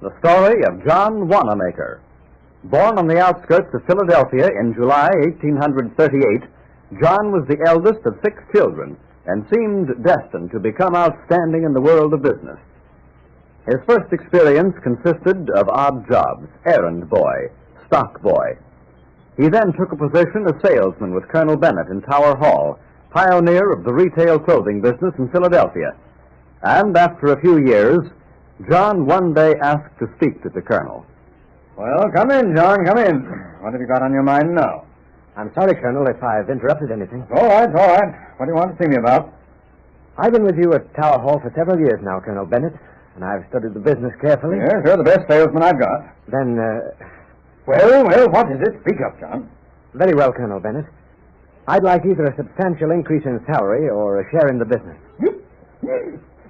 The story of John Wanamaker. Born on the outskirts of Philadelphia in July 1838, John was the eldest of 6 children and seemed destined to become outstanding in the world of business. His first experience consisted of odd jobs: errand boy, stock boy. He then took a position as salesman with Colonel Bennett in Tower Hall, pioneer of the retail clothing business in Philadelphia. And after a few years, John one day asked to speak to the Colonel. Well, come in, John, come in. What have you got on your mind now? I'm sorry, Colonel, if I've interrupted anything. All right. What do you want to see me about? I've been with you at Tower Hall for several years now, Colonel Bennett, and I've studied the business carefully. Yes, you're the best salesman I've got. Then, Well, what is it? Speak up, John. Very well, Colonel Bennett. I'd like either a substantial increase in salary or a share in the business.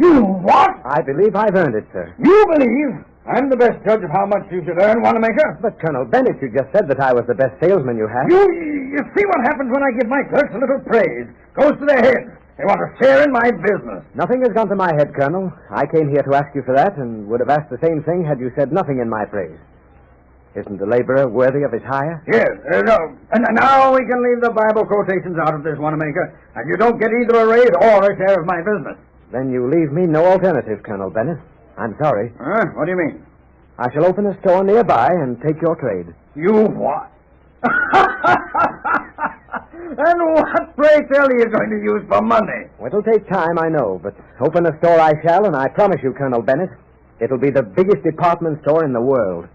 You what? I believe I've earned it, sir. You believe? I'm the best judge of how much you should earn, Wanamaker. But, Colonel Bennett, you just said that I was the best salesman you had. You see what happens when I give my clerks a little praise. Goes to their heads. They want to share in my business. Nothing has gone to my head, Colonel. I came here to ask you for that and would have asked the same thing had you said nothing in my praise. Isn't the laborer worthy of his hire? Yes. No. And now we can leave the Bible quotations out of this, Wanamaker. And you don't get either a raise or a share of my business. Then you leave me no alternative, Colonel Bennett. I'm sorry. What do you mean? I shall open a store nearby and take your trade. You what? And what, pray tell, are you going to use for money? Well, it'll take time, I know, but open a store I shall, and I promise you, Colonel Bennett, it'll be the biggest department store in the world.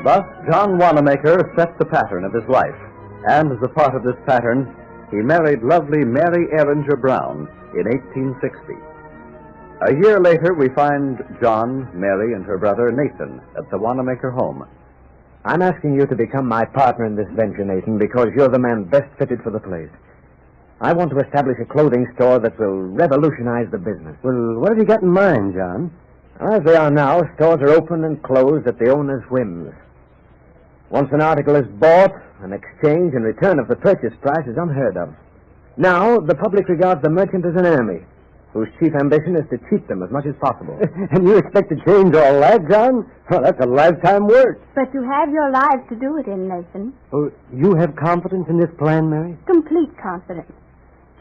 Thus, John Wanamaker set the pattern of his life, and as a part of this pattern, he married lovely Mary Erringer Brown in 1860. A year later, we find John, Mary, and her brother Nathan at the Wanamaker home. I'm asking you to become my partner in this venture, Nathan, because you're the man best fitted for the place. I want to establish a clothing store that will revolutionize the business. Well, what have you got in mind, John? As they are now, stores are open and closed at the owner's whims. Once an article is bought, an exchange and return of the purchase price is unheard of. Now, the public regards the merchant as an enemy, whose chief ambition is to cheat them as much as possible. And you expect to change all that, John? Well, that's a lifetime work. But you have your lives to do it in, Nathan. Oh, you have confidence in this plan, Mary? Complete confidence.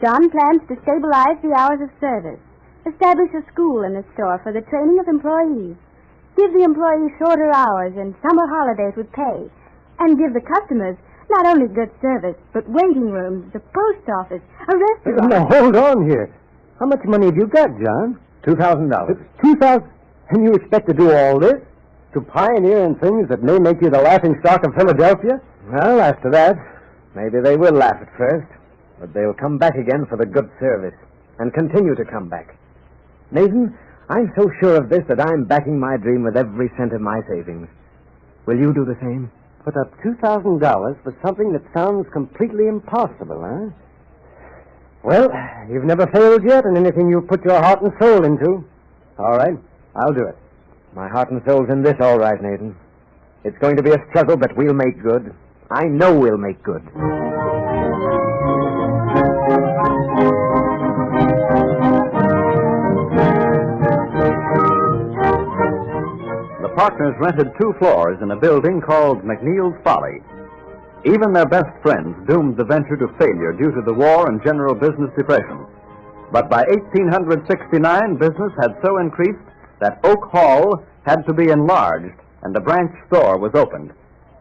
John plans to stabilize the hours of service, establish a school in the store for the training of employees, give the employees shorter hours and summer holidays with pay, and give the customers not only good service, but waiting rooms, the post office, a restaurant. Now, hold on here. How much money have you got, John? $2,000. $2,000? And you expect to do all this? To pioneer in things that may make you the laughing stock of Philadelphia? Well, after that, maybe they will laugh at first, but they'll come back again for the good service, and continue to come back. Nathan, I'm so sure of this that I'm backing my dream with every cent of my savings. Will you do the same? Put up $2,000 for something that sounds completely impossible, huh? Well, you've never failed yet in anything you've put your heart and soul into. All right, I'll do it. My heart and soul's in this, all right, Nathan. It's going to be a struggle, but we'll make good. I know we'll make good. The partners rented 2 floors in a building called McNeil's Folly. Even their best friends doomed the venture to failure due to the war and general business depression. But by 1869, business had so increased that Oak Hall had to be enlarged and a branch store was opened.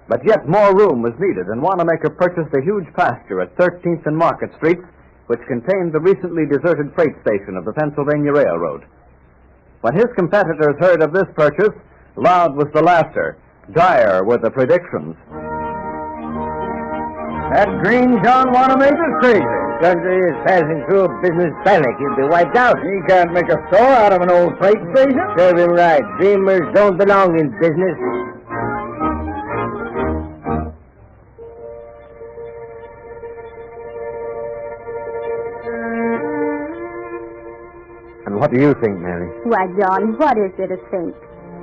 But yet more room was needed, and Wanamaker purchased a huge pasture at 13th and Market Streets, which contained the recently deserted freight station of the Pennsylvania Railroad. When his competitors heard of this purchase, loud was the laughter, dire were the predictions. That green John Wanamaker's crazy. Country is passing through a business panic. He'll be wiped out. He can't make a store out of an old freight station. Serve him right. Dreamers don't belong in business. And what do you think, Mary? Why, John, what is there to think?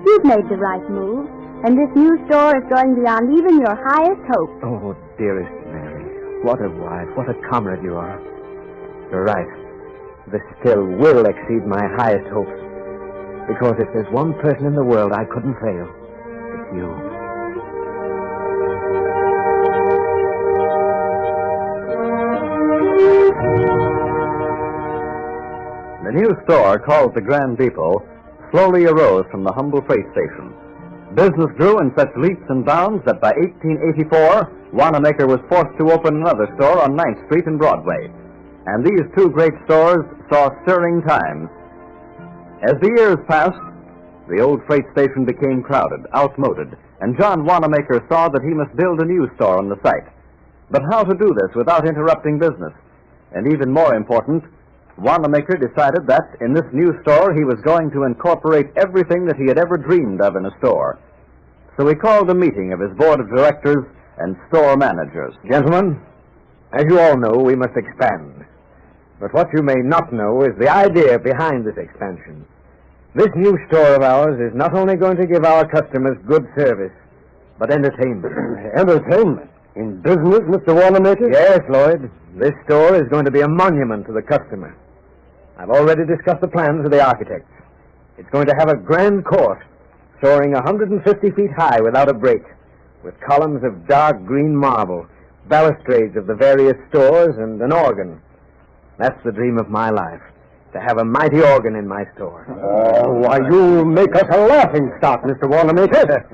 You've made the right move. And this new store is going beyond even your highest hopes. Oh, dearest Mary, what a wife, what a comrade you are. You're right. This still will exceed my highest hopes. Because if there's one person in the world I couldn't fail, it's you. The new store, called the Grand Depot, slowly arose from the humble freight station. Business grew in such leaps and bounds that by 1884, Wanamaker was forced to open another store on 9th Street and Broadway. And these two great stores saw stirring times. As the years passed, the old freight station became crowded, outmoded, and John Wanamaker saw that he must build a new store on the site. But how to do this without interrupting business? And even more important, Wanamaker decided that in this new store he was going to incorporate everything that he had ever dreamed of in a store. So he called a meeting of his board of directors and store managers. Gentlemen, as you all know, we must expand. But what you may not know is the idea behind this expansion. This new store of ours is not only going to give our customers good service, but entertainment. Entertainment? In business, Mr. Wanamaker? Yes, Lloyd. This store is going to be a monument to the customer. I've already discussed the plans with the architects. It's going to have a grand court, soaring 150 feet high without a break, with columns of dark green marble, balustrades of the various stores, and an organ. That's the dream of my life, to have a mighty organ in my store. Why, you'll make us a laughing stock, Mr. Wanamaker.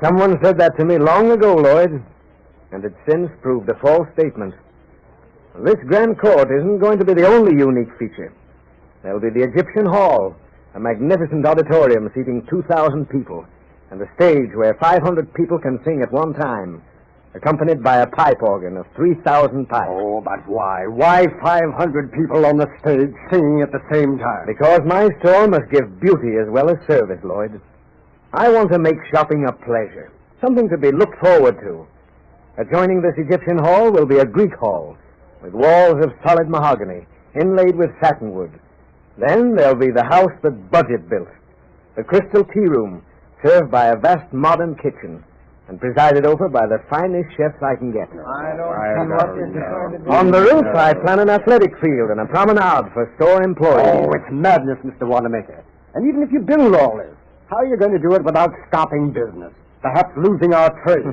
Someone said that to me long ago, Lloyd, and it's since proved a false statement. This grand court isn't going to be the only unique feature. There'll be the Egyptian Hall, a magnificent auditorium seating 2,000 people, and a stage where 500 people can sing at one time, accompanied by a pipe organ of 3,000 pipes. Oh, but why? Why 500 people on the stage singing at the same time? Because my store must give beauty as well as service, Lloyd. I want to make shopping a pleasure, something to be looked forward to. Adjoining this Egyptian hall will be a Greek hall, with walls of solid mahogany, inlaid with satinwood. Then there'll be the house that Budget built, the crystal tea room, served by a vast modern kitchen, and presided over by the finest chefs I can get. On the roof, I plan an athletic field and a promenade for store employees. Oh, it's madness, Mr. Wanamaker. And even if you build all this, how are you going to do it without stopping business? Perhaps losing our trade.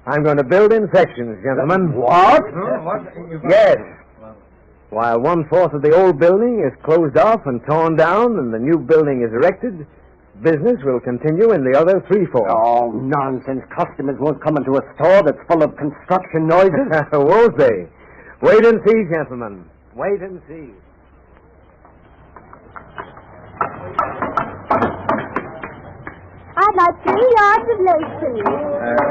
I'm going to build in sections, gentlemen. What? Yes. While 1/4 of the old building is closed off and torn down and the new building is erected, business will continue in the other 3/4. Oh, nonsense. Customers won't come into a store that's full of construction noises. Won't they? Wait and see, gentlemen. Wait and see. I'd like 3 yards of lace, please.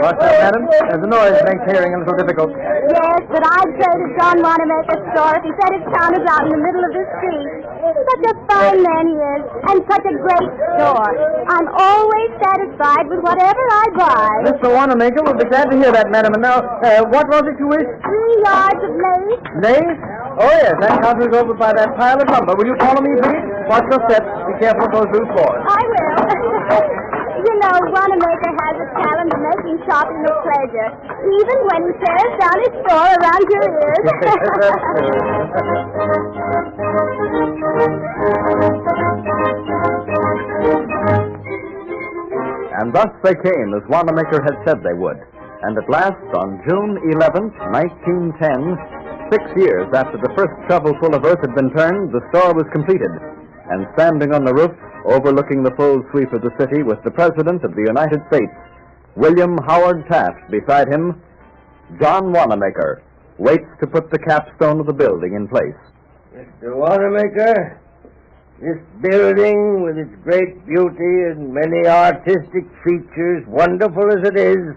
What's that, madam? The noise makes hearing a little difficult. Yes, but I'd trade at John Wanamaker's store if he set his counters out in the middle of the street. Such a fine man he is, and such a great store. I'm always satisfied with whatever I buy. Mr. Wanamaker will be glad to hear that, madam. And now, what was it you wished? 3 yards of lace. Lace? Oh, yes, that counter's over by that pile of lumber. Will you follow me, please? Watch your steps. Be careful of those loose boards. I will. You know, Wanamaker has a talent of making shopping a pleasure, even when he tears down his store around your ears. And thus they came, as Wanamaker had said they would. And at last, on June 11th, 1910, 6 years after the first shovelful of earth had been turned, the store was completed. And standing on the roof, overlooking the full sweep of the city, with the President of the United States, William Howard Taft, beside him, John Wanamaker waits to put the capstone of the building in place. Mr. Wanamaker, this building, with its great beauty and many artistic features, wonderful as it is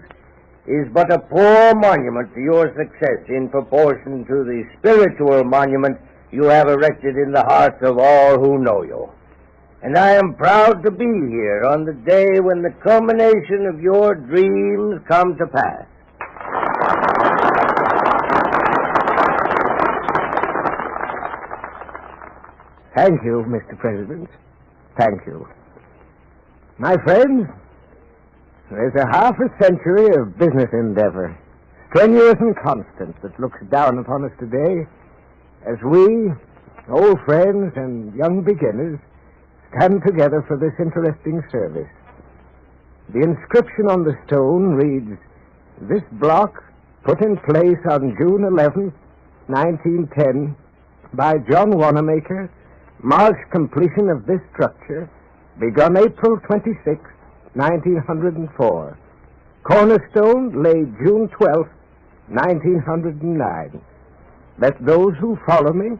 but a poor monument to your success in proportion to the spiritual monument you have erected in the hearts of all who know you. And I am proud to be here on the day when the culmination of your dreams come to pass. Thank you, Mr. President. Thank you. My friends, There's a half a century of business endeavor, strenuous and constant, that looks down upon us today as we, old friends and young beginners, stand together for this interesting service. The inscription on the stone reads, "This block, put in place on June 11, 1910, by John Wanamaker, marks completion of this structure, begun April 26, 1904. Cornerstone laid June 12, 1909. Let those who follow me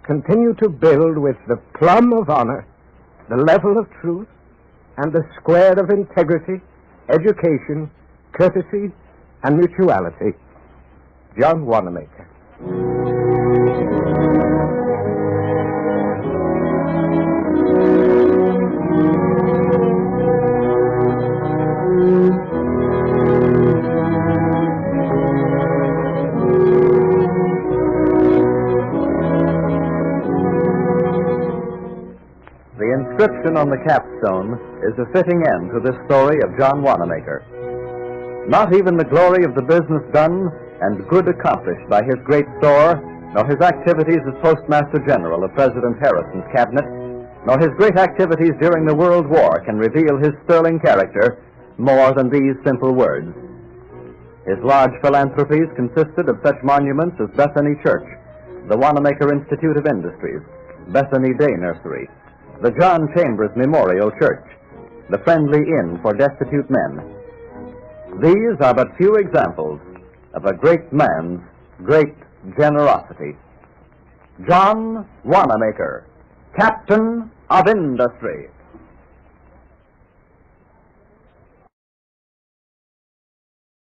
continue to build with the plumb of honor, the level of truth, and the square of integrity, education, courtesy, and mutuality. John Wanamaker." The inscription on the capstone is a fitting end to this story of John Wanamaker. Not even the glory of the business done and good accomplished by his great store, nor his activities as Postmaster General of President Harrison's cabinet, nor his great activities during the World War can reveal his sterling character more than these simple words. His large philanthropies consisted of such monuments as Bethany Church, the Wanamaker Institute of Industries, Bethany Day Nursery, the John Chambers Memorial Church, the Friendly Inn for Destitute Men. These are but few examples of a great man's great generosity. John Wanamaker, Captain of Industry.